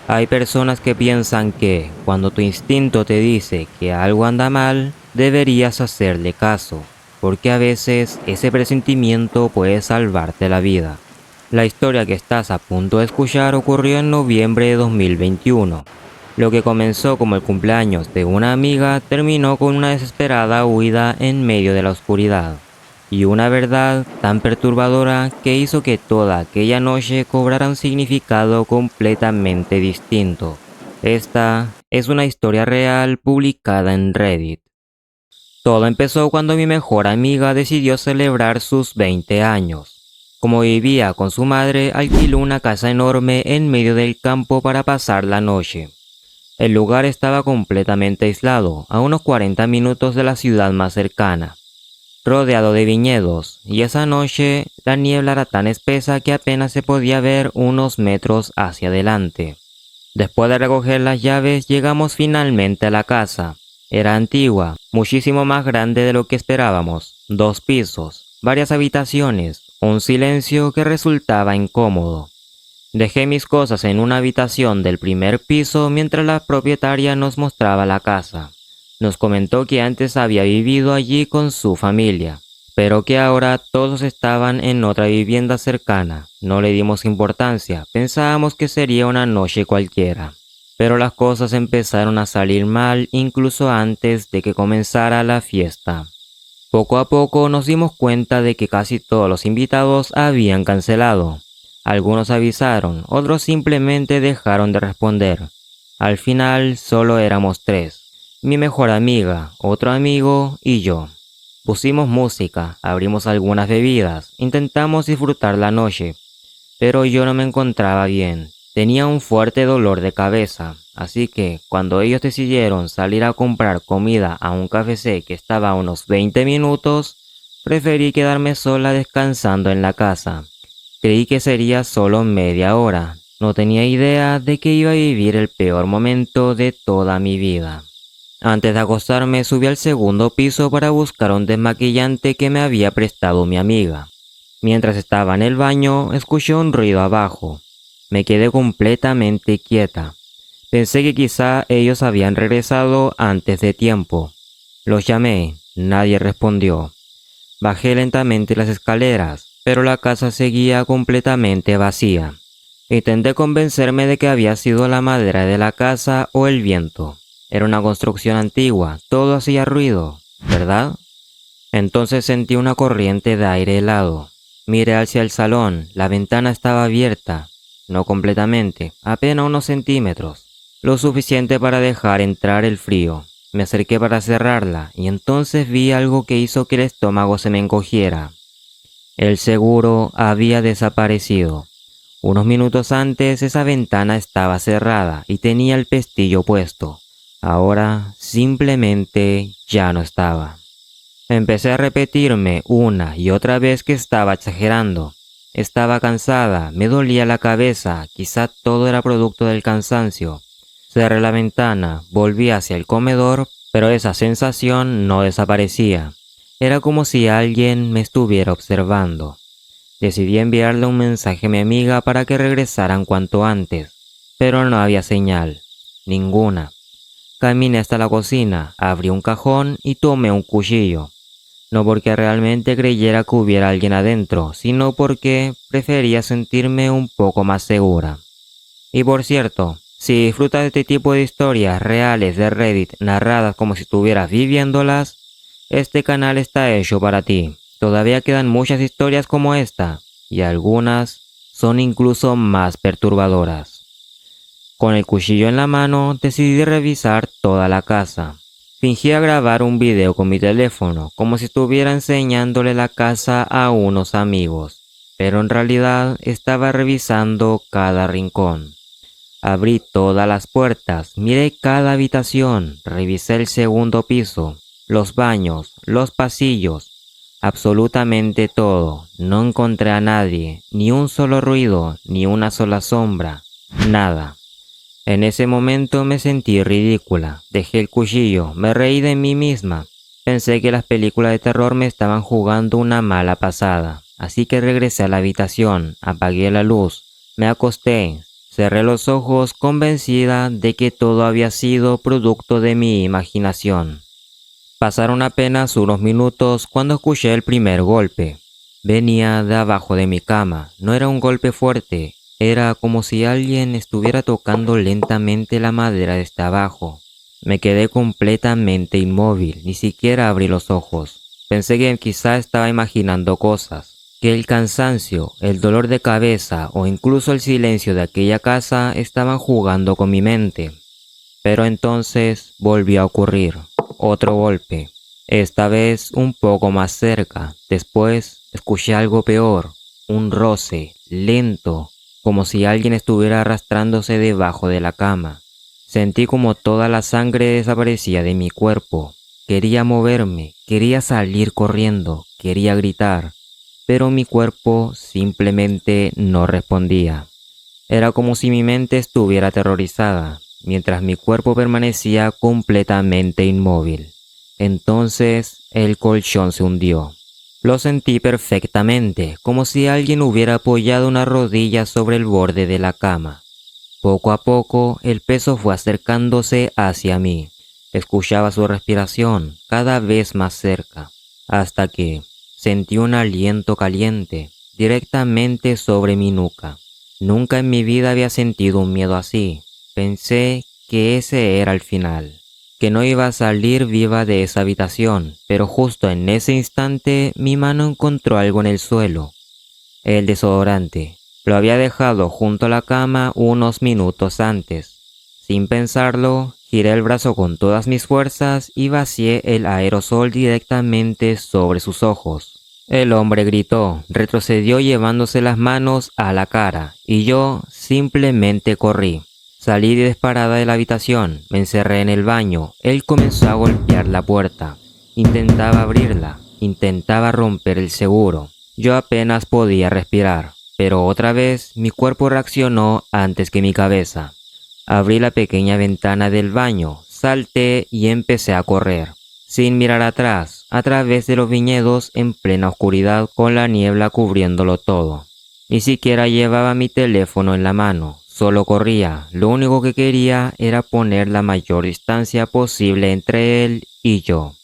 Hay personas que piensan que, cuando tu instinto te dice que algo anda mal, deberías hacerle caso, porque a veces ese presentimiento puede salvarte la vida. La historia que estás a punto de escuchar ocurrió en noviembre de 2021. Lo que comenzó como el cumpleaños de una amiga terminó con una desesperada huida en medio de la oscuridad, y una verdad tan perturbadora que hizo que toda aquella noche cobrara un significado completamente distinto. Esta es una historia real publicada en Reddit. Todo empezó cuando mi mejor amiga decidió celebrar sus 20 años. Como vivía con su madre, alquiló una casa enorme en medio del campo para pasar la noche. El lugar estaba completamente aislado, a unos 40 minutos de la ciudad más cercana, rodeado de viñedos, y esa noche la niebla era tan espesa que apenas se podía ver unos metros hacia adelante. Después de recoger las llaves, llegamos finalmente a la casa. Era antigua, muchísimo más grande de lo que esperábamos, 2 pisos, varias habitaciones, un silencio que resultaba incómodo. Dejé mis cosas en una habitación del primer piso mientras la propietaria nos mostraba la casa. Nos comentó que antes había vivido allí con su familia, pero que ahora todos estaban en otra vivienda cercana. No le dimos importancia, pensábamos que sería una noche cualquiera. Pero las cosas empezaron a salir mal incluso antes de que comenzara la fiesta. Poco a poco nos dimos cuenta de que casi todos los invitados habían cancelado. Algunos avisaron, otros simplemente dejaron de responder. Al final solo éramos 3: mi mejor amiga, otro amigo y yo. Pusimos música, abrimos algunas bebidas, intentamos disfrutar la noche, pero yo no me encontraba bien. Tenía un fuerte dolor de cabeza, así que cuando ellos decidieron salir a comprar comida a un KFC que estaba a unos 20 minutos, preferí quedarme sola descansando en la casa. Creí que sería solo media hora. No tenía idea de que iba a vivir el peor momento de toda mi vida. Antes de acostarme subí al segundo piso para buscar un desmaquillante que me había prestado mi amiga. Mientras estaba en el baño, escuché un ruido abajo. Me quedé completamente quieta. Pensé que quizá ellos habían regresado antes de tiempo. Los llamé, nadie respondió. Bajé lentamente las escaleras, pero la casa seguía completamente vacía. Intenté convencerme de que había sido la madera de la casa o el viento. Era una construcción antigua, todo hacía ruido, ¿verdad? Entonces sentí una corriente de aire helado. Miré hacia el salón, la ventana estaba abierta, no completamente, apenas unos centímetros, lo suficiente para dejar entrar el frío. Me acerqué para cerrarla y entonces vi algo que hizo que el estómago se me encogiera. El seguro había desaparecido. Unos minutos antes esa ventana estaba cerrada y tenía el pestillo puesto. Ahora simplemente ya no estaba. Empecé a repetirme una y otra vez que estaba exagerando. Estaba cansada, me dolía la cabeza, quizá todo era producto del cansancio. Cerré la ventana, volví hacia el comedor, pero esa sensación no desaparecía. Era como si alguien me estuviera observando. Decidí enviarle un mensaje a mi amiga para que regresaran cuanto antes, pero no había señal, ninguna. Caminé hasta la cocina, abrí un cajón y tomé un cuchillo. No porque realmente creyera que hubiera alguien adentro, sino porque prefería sentirme un poco más segura. Y por cierto, si disfrutas de este tipo de historias reales de Reddit narradas como si estuvieras viviéndolas, este canal está hecho para ti. Todavía quedan muchas historias como esta, y algunas son incluso más perturbadoras. Con el cuchillo en la mano, decidí revisar toda la casa. Fingía grabar un video con mi teléfono, como si estuviera enseñándole la casa a unos amigos, pero en realidad estaba revisando cada rincón. Abrí todas las puertas, miré cada habitación, revisé el segundo piso, los baños, los pasillos, absolutamente todo. No encontré a nadie, ni un solo ruido, ni una sola sombra, nada. En ese momento me sentí ridícula, dejé el cuchillo, me reí de mí misma. Pensé que las películas de terror me estaban jugando una mala pasada, así que regresé a la habitación, apagué la luz, me acosté, Cerré los ojos convencida de que todo había sido producto de mi imaginación. Pasaron apenas unos minutos cuando escuché el primer golpe. Venía de abajo de mi cama. No era un golpe fuerte, era como si alguien estuviera tocando lentamente la madera desde abajo. Me quedé completamente inmóvil, ni siquiera abrí los ojos. Pensé que quizá estaba imaginando cosas, que el cansancio, el dolor de cabeza o incluso el silencio de aquella casa estaban jugando con mi mente. Pero entonces volvió a ocurrir. Otro golpe. Esta vez un poco más cerca. Después escuché algo peor. Un roce, lento, como si alguien estuviera arrastrándose debajo de la cama. Sentí como toda la sangre desaparecía de mi cuerpo. Quería moverme, quería salir corriendo, quería gritar, pero mi cuerpo simplemente no respondía. Era como si mi mente estuviera aterrorizada, mientras mi cuerpo permanecía completamente inmóvil. Entonces el colchón se hundió. Lo sentí perfectamente, como si alguien hubiera apoyado una rodilla sobre el borde de la cama. Poco a poco el peso fue acercándose hacia mí. Escuchaba su respiración cada vez más cerca, hasta que sentí un aliento caliente directamente sobre mi nuca. Nunca en mi vida había sentido un miedo así. Pensé que ese era el final, que no iba a salir viva de esa habitación, pero justo en ese instante mi mano encontró algo en el suelo. El desodorante. Lo había dejado junto a la cama unos minutos antes. Sin pensarlo, giré el brazo con todas mis fuerzas y vacié el aerosol directamente sobre sus ojos. El hombre gritó, retrocedió llevándose las manos a la cara, y yo simplemente corrí. Salí disparada de la habitación, me encerré en el baño. Él comenzó a golpear la puerta. Intentaba abrirla, intentaba romper el seguro. Yo apenas podía respirar, pero otra vez mi cuerpo reaccionó antes que mi cabeza. Abrí la pequeña ventana del baño, salté y empecé a correr, sin mirar atrás, a través de los viñedos en plena oscuridad con la niebla cubriéndolo todo. Ni siquiera llevaba mi teléfono en la mano, solo corría. Lo único que quería era poner la mayor distancia posible entre él y yo.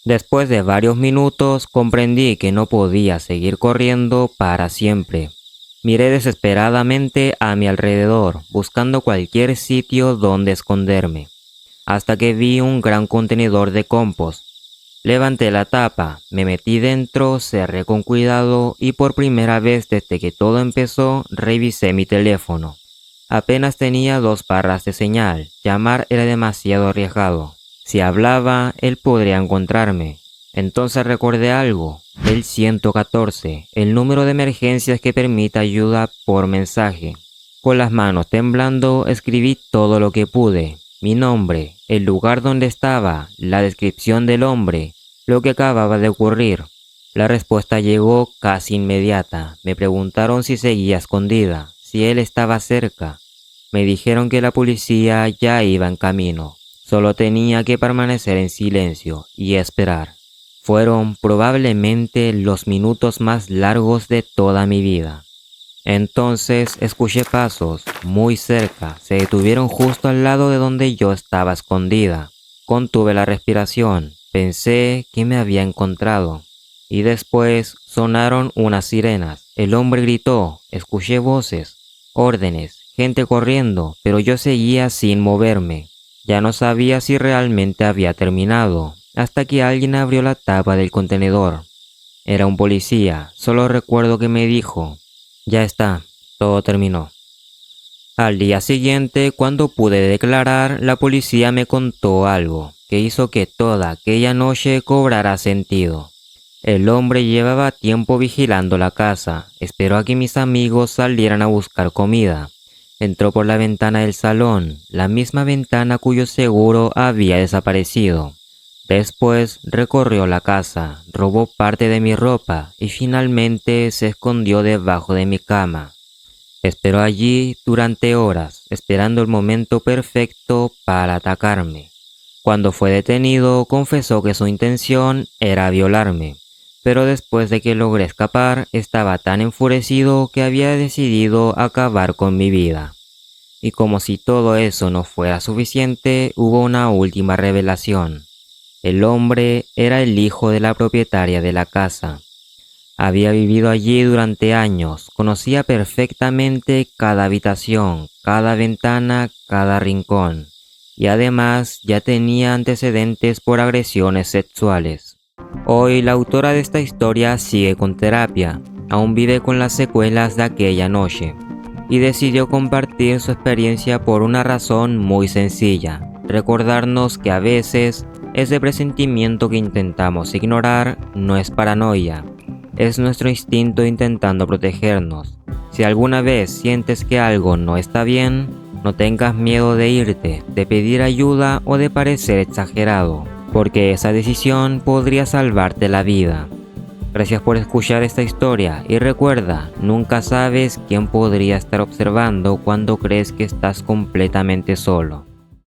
Después de varios minutos comprendí que no podía seguir corriendo para siempre. Miré desesperadamente a mi alrededor, buscando cualquier sitio donde esconderme, hasta que vi un gran contenedor de compost. Levanté la tapa, me metí dentro, cerré con cuidado y por primera vez desde que todo empezó, revisé mi teléfono. Apenas tenía 2 barras de señal, llamar era demasiado arriesgado. Si hablaba, él podría encontrarme. Entonces recordé algo, el 114, el número de emergencias que permite ayuda por mensaje. Con las manos temblando, escribí todo lo que pude. Mi nombre, el lugar donde estaba, la descripción del hombre, lo que acababa de ocurrir. La respuesta llegó casi inmediata. Me preguntaron si seguía escondida, si él estaba cerca. Me dijeron que la policía ya iba en camino. Solo tenía que permanecer en silencio y esperar. Fueron probablemente los minutos más largos de toda mi vida. Entonces escuché pasos muy cerca, se detuvieron justo al lado de donde yo estaba escondida. Contuve la respiración, pensé que me había encontrado. Y después sonaron unas sirenas. El hombre gritó, escuché voces, órdenes, gente corriendo, pero yo seguía sin moverme. Ya no sabía si realmente había terminado, hasta que alguien abrió la tapa del contenedor. Era un policía, solo recuerdo que me dijo, ya está, todo terminó. Al día siguiente, cuando pude declarar, la policía me contó algo que hizo que toda aquella noche cobrara sentido. El hombre llevaba tiempo vigilando la casa, esperó a que mis amigos salieran a buscar comida. Entró por la ventana del salón, la misma ventana cuyo seguro había desaparecido. Después recorrió la casa, robó parte de mi ropa y finalmente se escondió debajo de mi cama. Esperó allí durante horas, esperando el momento perfecto para atacarme. Cuando fue detenido, confesó que su intención era violarme, pero después de que logré escapar, estaba tan enfurecido que había decidido acabar con mi vida. Y como si todo eso no fuera suficiente, hubo una última revelación. El hombre era el hijo de la propietaria de la casa. Había vivido allí durante años, conocía perfectamente cada habitación, cada ventana, cada rincón, y además ya tenía antecedentes por agresiones sexuales. Hoy la autora de esta historia sigue con terapia, aún vive con las secuelas de aquella noche, y decidió compartir su experiencia por una razón muy sencilla: recordarnos que a veces ese presentimiento que intentamos ignorar no es paranoia, es nuestro instinto intentando protegernos. Si alguna vez sientes que algo no está bien, no tengas miedo de irte, de pedir ayuda o de parecer exagerado, porque esa decisión podría salvarte la vida. Gracias por escuchar esta historia y recuerda, nunca sabes quién podría estar observando cuando crees que estás completamente solo.